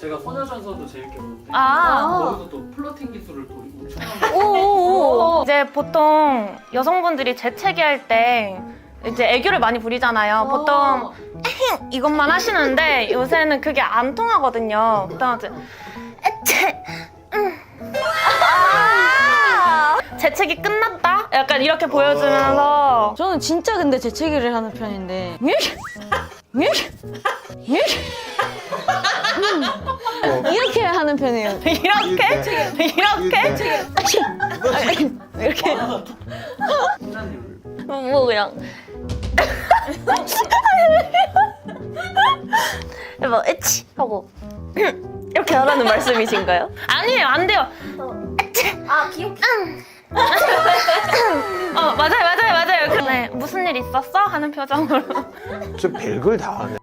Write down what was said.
제가 소녀전서도 재밌게 보는데 아. 거기서 또 플러팅 기술을 또 엄청나게 오오오. 이제 보통 여성분들이 재채기 할 때 이제 애교를 많이 부리잖아요. 보통 이것만 하시는데 요새는 그게 안 통하거든요. 보통 이제 재채기 끝났다? 약간 이렇게 보여주면서 저는 진짜 근데 재채기를 하는 편인데 이렇게 하는 편이에요. 이렇게? 이렇게 혼자님을 뭐 그냥 뭐 에치 하고 이렇게 하라는 말씀이신가요? 아니에요, 안 돼요. 아 귀엽게. 맞아요. 네, 무슨 일 있었어? 하는 표정으로. 저 별걸 다 하네.